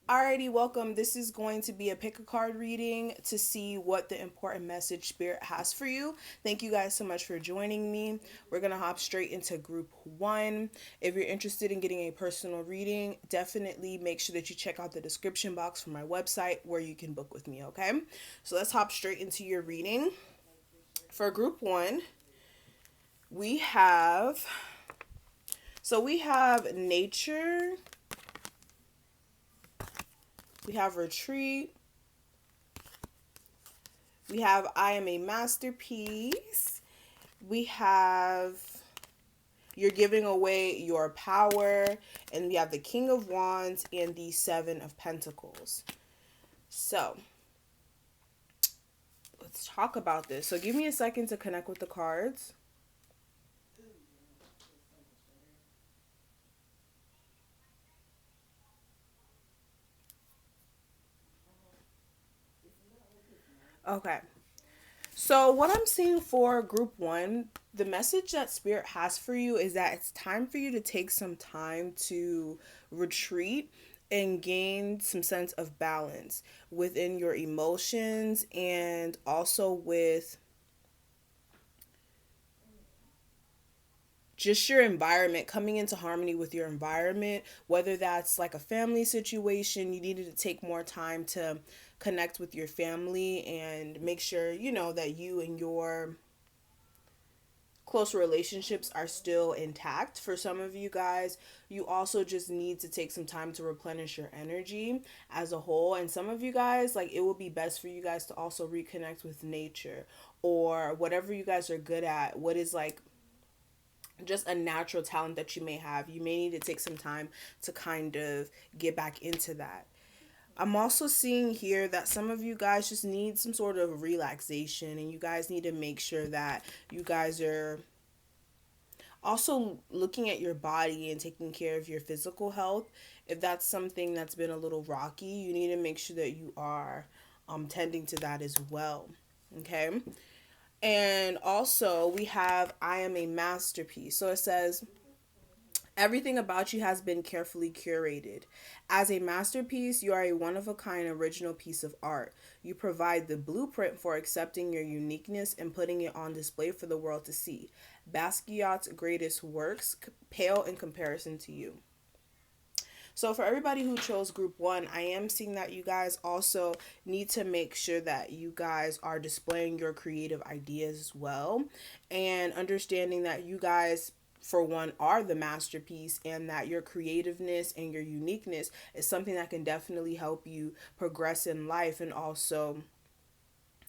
Alrighty, welcome. This is going to be a pick a card reading to see what the important message Spirit has for you. Thank you guys so much for joining me. We're going to hop straight into group one. If you're interested in getting a personal reading, definitely make sure that you check out the description box for my website where you can book with me, okay? So let's hop straight into your reading. For group one, we have nature, we have retreat, we have I am a masterpiece, we have you're giving away your power, and we have the King of Wands and the Seven of Pentacles. So let's talk about this. So give me a second to connect with the cards. Okay. So what I'm seeing for group one, the message that Spirit has for you is that it's time for you to take some time to retreat and gain some sense of balance within your emotions, and also with just your environment, coming into harmony with your environment, whether that's like a family situation, you needed to take more time to connect with your family and make sure, that you and your close relationships are still intact. For some of you guys, you also just need to take some time to replenish your energy as a whole. And some of you guys, like, it will be best for you guys to also reconnect with nature or whatever you guys are good at, what is like just a natural talent that you may have. You may need to take some time to kind of get back into that. I'm also seeing here that some of you guys just need some sort of relaxation, and you guys need to make sure that you guys are also looking at your body and taking care of your physical health. If that's something that's been a little rocky, you need to make sure that you are tending to that as well. Okay. And also, we have I am a masterpiece. So it says, everything about you has been carefully curated. As a masterpiece, you are a one of a kind original piece of art. You provide the blueprint for accepting your uniqueness and putting it on display for the world to see. Basquiat's greatest works pale in comparison to you. So, for everybody who chose group one, I am seeing that you guys also need to make sure that you guys are displaying your creative ideas as well, and understanding that you guys, for one, are the masterpiece, and that your creativeness and your uniqueness is something that can definitely help you progress in life and also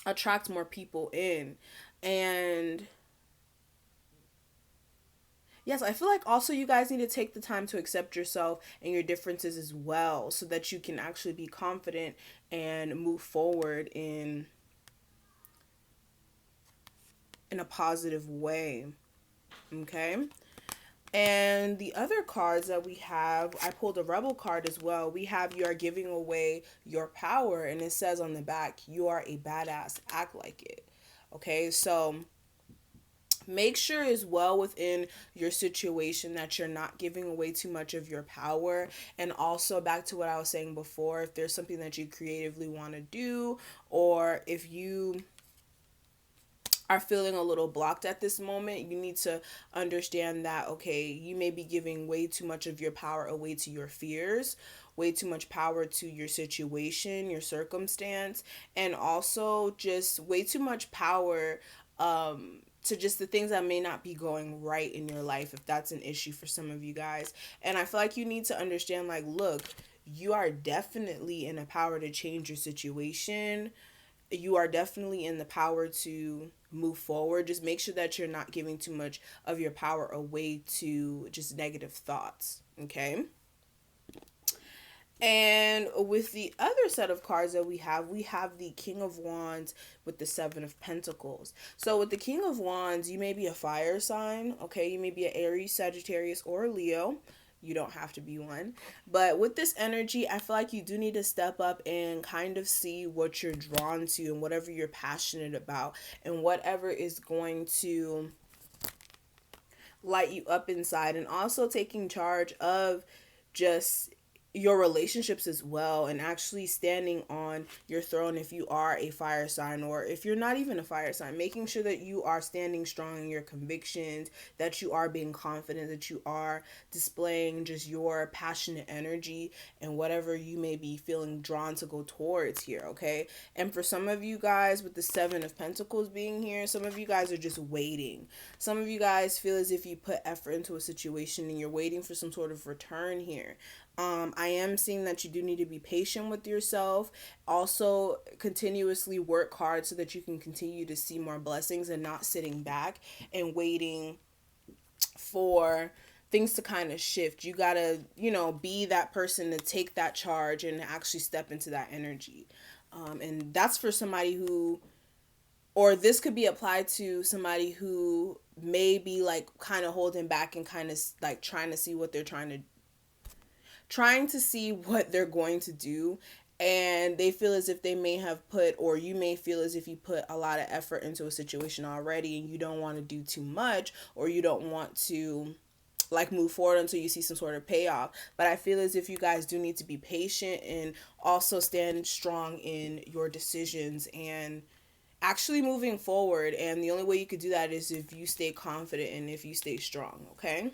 attract more people in. And yes, I feel like also you guys need to take the time to accept yourself and your differences as well, so that you can actually be confident and move forward in a positive way. Okay? And the other cards that we have, I pulled a Rebel card as well. We have you are giving away your power, and it says on the back, you are a badass, act like it. Okay? So make sure as well within your situation that you're not giving away too much of your power. And also, back to what I was saying before, if there's something that you creatively want to do, or if you are feeling a little blocked at this moment, you need to understand that, okay, you may be giving way too much of your power away to your fears, way too much power to your situation, your circumstance, and also just way too much power to just the things that may not be going right in your life, if that's an issue for some of you guys. And I feel like you need to understand, like, look, you are definitely in a power to change your situation. You are definitely in the power to move forward. Just make sure that you're not giving too much of your power away to just negative thoughts. Okay. And with the other set of cards that we have the King of Wands with the Seven of Pentacles. So with the King of Wands, you may be a fire sign, okay? You may be an Aries, Sagittarius, or Leo. You don't have to be one. But with this energy, I feel like you do need to step up and kind of see what you're drawn to and whatever you're passionate about and whatever is going to light you up inside, and also taking charge of just your relationships as well, and actually standing on your throne if you are a fire sign, or if you're not even a fire sign, making sure that you are standing strong in your convictions, that you are being confident, that you are displaying just your passionate energy and whatever you may be feeling drawn to go towards here, okay? And for some of you guys, with the Seven of Pentacles being here, some of you guys are just waiting. Some of you guys feel as if you put effort into a situation and you're waiting for some sort of return here. I am seeing that you do need to be patient with yourself. Also, continuously work hard so that you can continue to see more blessings, and not sitting back and waiting for things to kind of shift. You gotta, be that person to take that charge and actually step into that energy. And that's for somebody who, or this could be applied to somebody who may be like kind of holding back and kind of like trying to see what they're trying to see what they're going to do, and they feel as if they may have put, or you may feel as if you put a lot of effort into a situation already and you don't want to do too much, or you don't want to like move forward until you see some sort of payoff. But I feel as if you guys do need to be patient and also stand strong in your decisions and actually moving forward. And the only way you could do that is if you stay confident and if you stay strong, okay?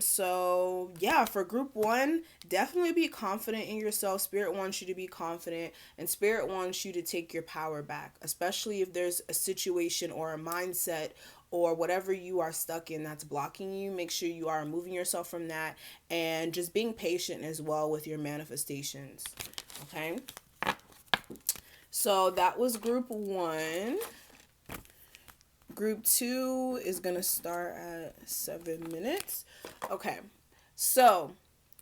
So yeah, for group one, definitely be confident in yourself. Spirit wants you to be confident, and Spirit wants you to take your power back, especially if there's a situation or a mindset or whatever you are stuck in that's blocking you. Make sure you are removing yourself from that and just being patient as well with your manifestations. Okay. So that was group one. Group two is going to start at 7 minutes. Okay, so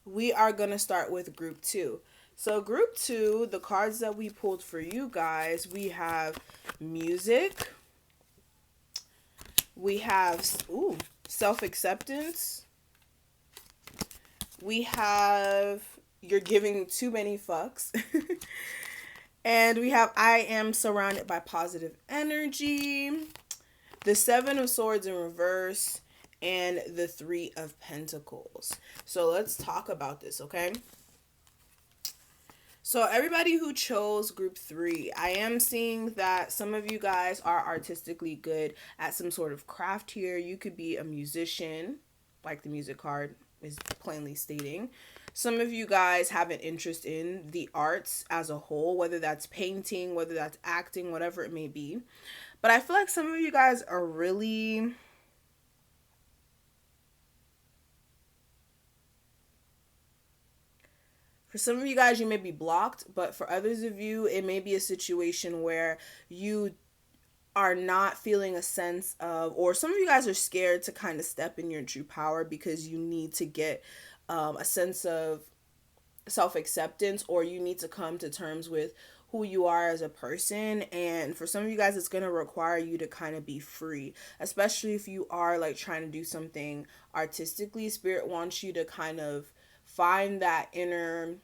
we are going to start with group two. So group two, the cards that we pulled for you guys, we have music. We have, self-acceptance. We have you're giving too many fucks. And we have I am surrounded by positive energy. The Seven of Swords in reverse, and the Three of Pentacles. So let's talk about this, okay? So everybody who chose group three, I am seeing that some of you guys are artistically good at some sort of craft here. You could be a musician, like the music card is plainly stating. Some of you guys have an interest in the arts as a whole, whether that's painting, whether that's acting, whatever it may be. But I feel like some of you guys are really... For some of you guys, you may be blocked, but for others of you, it may be a situation where you are not feeling a sense of, or some of you guys are scared to kind of step in your true power because you need to get a sense of self-acceptance, or you need to come to terms with who you are as a person. And for some of you guys, it's going to require you to kind of be free, especially if you are like trying to do something artistically. Spirit wants you to kind of find that inner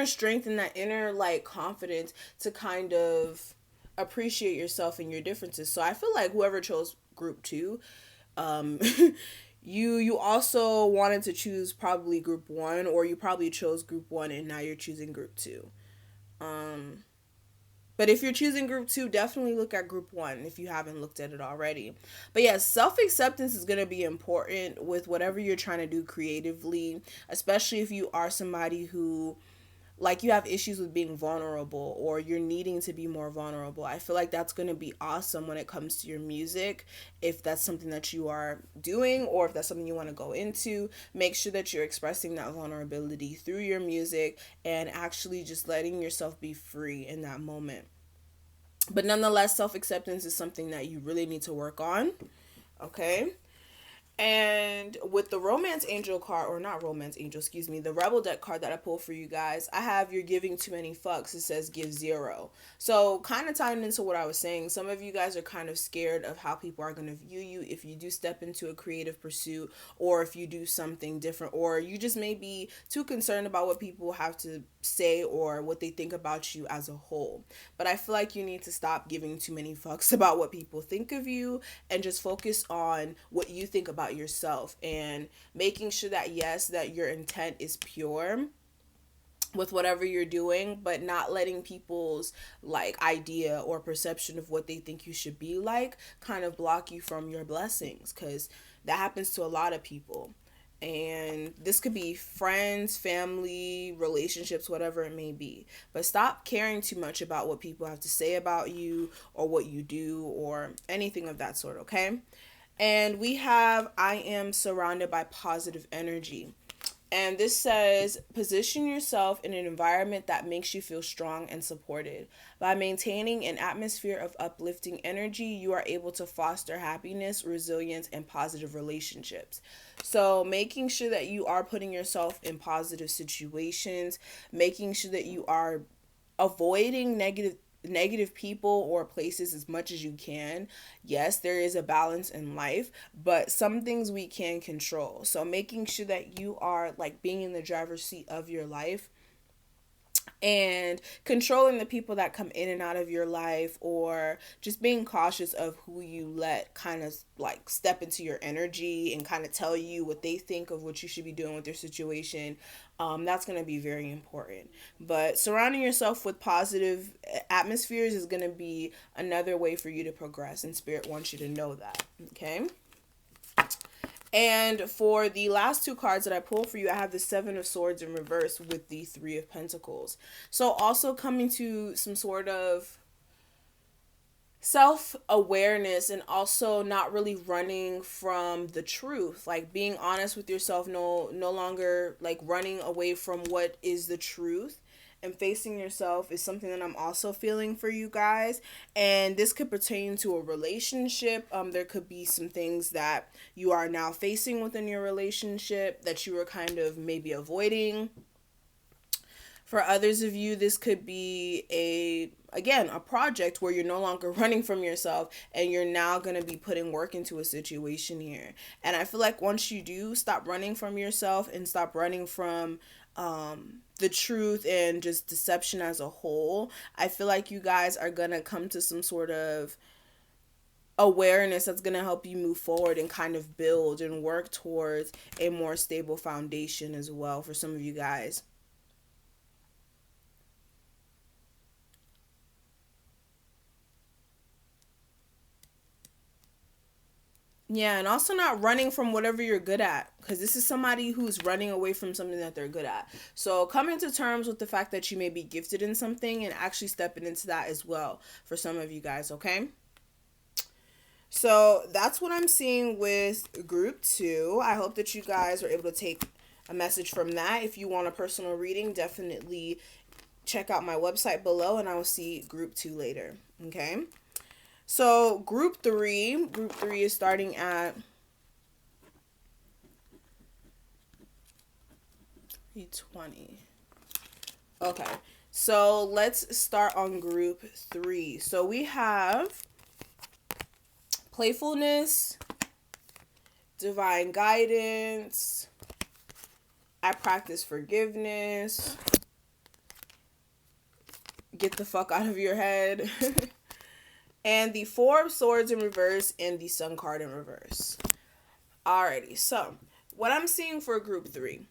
strength and that inner like confidence to kind of appreciate yourself and your differences. So I feel like whoever chose group two, you also wanted to choose probably group one, or you probably chose group one and now you're choosing group two. But if you're choosing group two, definitely look at group one if you haven't looked at it already. But yes, self-acceptance is going to be important with whatever you're trying to do creatively, especially if you are somebody who, like, you have issues with being vulnerable, or you're needing to be more vulnerable. I feel like that's going to be awesome when it comes to your music. If that's something that you are doing, or if that's something you want to go into, make sure that you're expressing that vulnerability through your music and actually just letting yourself be free in that moment. But nonetheless, self-acceptance is something that you really need to work on. Okay. And with the romance angel card, or not romance angel, excuse me, the rebel deck card that I pulled for you guys, I have you're giving too many fucks. It says give zero. So kind of tying into what I was saying, some of you guys are kind of scared of how people are going to view you if you do step into a creative pursuit, or if you do something different, or you just may be too concerned about what people have to say or what they think about you as a whole. But I feel like you need to stop giving too many fucks about what people think of you and just focus on what you think about about yourself, and making sure that, yes, that your intent is pure with whatever you're doing, but not letting people's like idea or perception of what they think you should be like kind of block you from your blessings, because that happens to a lot of people. And this could be friends, family, relationships, whatever it may be. But stop caring too much about what people have to say about you or what you do or anything of that sort, okay? And we have I am surrounded by positive energy. And this says, position yourself in an environment that makes you feel strong and supported. By maintaining an atmosphere of uplifting energy, you are able to foster happiness, resilience, and positive relationships. So, making sure that you are putting yourself in positive situations, making sure that you are avoiding negative people or places as much as you can. Yes, there is a balance in life, but some things we can control. So making sure that you are like being in the driver's seat of your life and controlling the people that come in and out of your life, or just being cautious of who you let kind of like step into your energy and kind of tell you what they think of what you should be doing with your situation. That's going to be very important. But surrounding yourself with positive atmospheres is going to be another way for you to progress, and spirit wants you to know that. Okay. And for the last two cards that I pulled for you, I have the Seven of Swords in reverse with the Three of Pentacles. So also coming to some sort of self-awareness, and also not really running from the truth, like being honest with yourself, no longer like running away from what is the truth, and facing yourself is something that I'm also feeling for you guys. And this could pertain to a relationship. There could be some things that you are now facing within your relationship that you were kind of maybe avoiding. For others of you, this could be a project where you're no longer running from yourself and you're now going to be putting work into a situation here. And I feel like once you do stop running from yourself and stop running from the truth and just deception as a whole, I feel like you guys are going to come to some sort of awareness that's going to help you move forward and kind of build and work towards a more stable foundation as well for some of you guys. Yeah, and also not running from whatever you're good at, because this is somebody who's running away from something that they're good at. So coming to terms with the fact that you may be gifted in something and actually stepping into that as well for some of you guys, okay? So that's what I'm seeing with group 2. I hope that you guys are able to take a message from that. If you want a personal reading, definitely check out my website below, and I will see group 2 later, okay? So group three is starting at 320. Okay, so let's start on group 3. So we have playfulness, divine guidance, I practice forgiveness, get the fuck out of your head, and the Four of Swords in reverse and the Sun card in reverse. Alrighty, so what I'm seeing for group 3,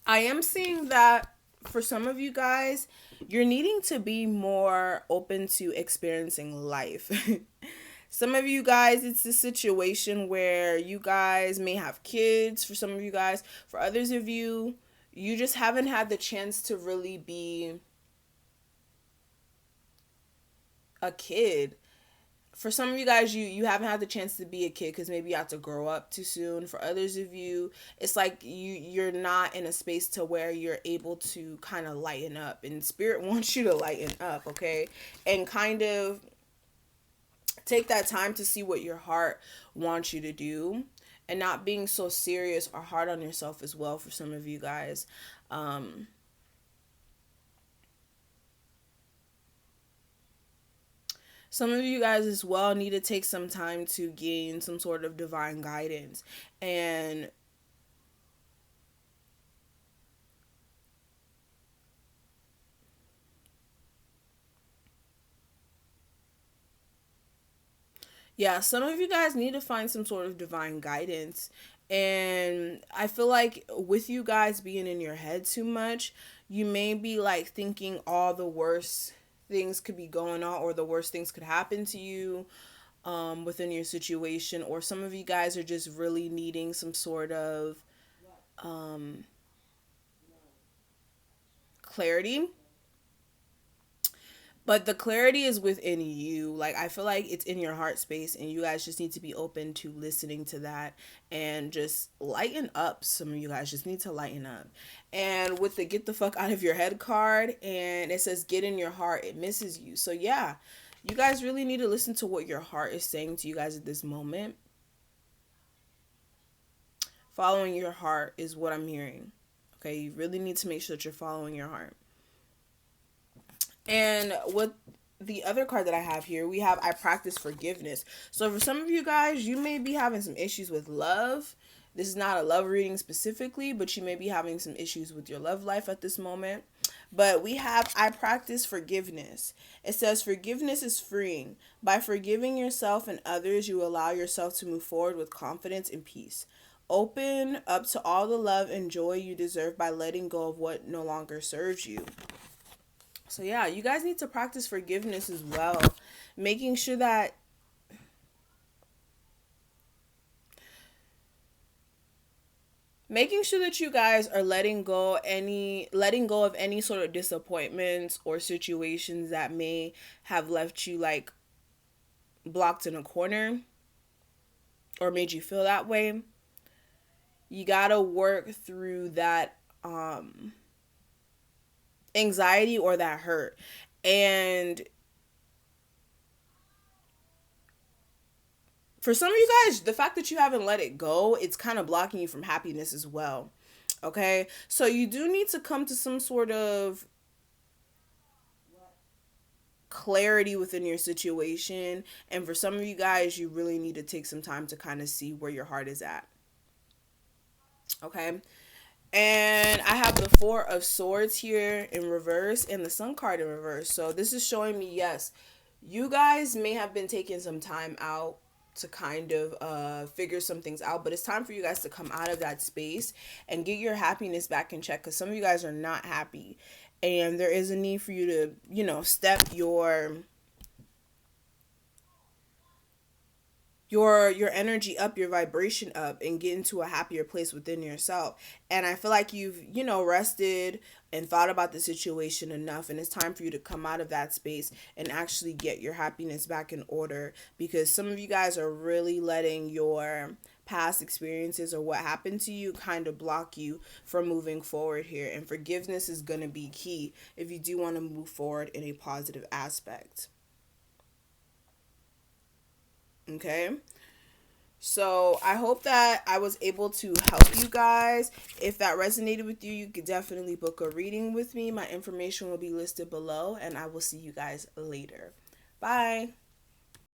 I am seeing that for some of you guys, you're needing to be more open to experiencing life. Some of you guys, it's a situation where you guys may have kids. For some of you guys, for others of you, you just haven't had the chance to really be a kid. For some of you guys, you haven't had the chance to be a kid because maybe you have to grow up too soon. For others of you, it's like you're not in a space to where you're able to kind of lighten up, and spirit wants you to lighten up, okay? And kind of take that time to see what your heart wants you to do, and not being so serious or hard on yourself as well for some of you guys. Some of you guys as well need to take some time to gain some sort of divine guidance. And Yeah, some of you guys need to find some sort of divine guidance. And I feel like with you guys being in your head too much, you may be like thinking all the worst things could be going on, or the worst things could happen to you within your situation. Or some of you guys are just really needing some sort of um, clarity, but the clarity is within you. Like, I feel like it's in your heart space, and you guys just need to be open to listening to that and just lighten up. Some of you guys just need to lighten up. And with the get the fuck out of your head card, and it says get in your heart, it misses you. So yeah, you guys really need to listen to what your heart is saying to you guys at this moment. Following your heart is what I'm hearing. Okay, you really need to make sure that you're following your heart. And with the other card that I have here, we have I practice forgiveness. So for some of you guys, you may be having some issues with love. This is not a love reading specifically, but you may be having some issues with your love life at this moment. But we have I practice forgiveness. It says forgiveness is freeing. By forgiving yourself and others, you allow yourself to move forward with confidence and peace. Open up to all the love and joy you deserve by letting go of what no longer serves you. So yeah, you guys need to practice forgiveness as well. Making sure that you guys are letting go of any sort of disappointments or situations that may have left you like blocked in a corner or made you feel that way. You got to work through that anxiety or that hurt. And for some of you guys, the fact that you haven't let it go, it's kind of blocking you from happiness as well. Okay? So you do need to come to some sort of clarity within your situation. And for some of you guys, you really need to take some time to kind of see where your heart is at. Okay? And I have the Four of Swords here in reverse and the Sun card in reverse. So this is showing me, yes, you guys may have been taking some time out to kind of figure some things out, but it's time for you guys to come out of that space and get your happiness back in check, because some of you guys are not happy, and there is a need for you to, step your energy up, your vibration up, and get into a happier place within yourself. And I feel like you've, rested and thought about the situation enough, and it's time for you to come out of that space and actually get your happiness back in order, because some of you guys are really letting your past experiences or what happened to you kind of block you from moving forward here. And forgiveness is going to be key if you do want to move forward in a positive aspect. Okay? So I hope that I was able to help you guys. If that resonated with you, you could definitely book a reading with me. My information will be listed below, and I will see you guys later. Bye.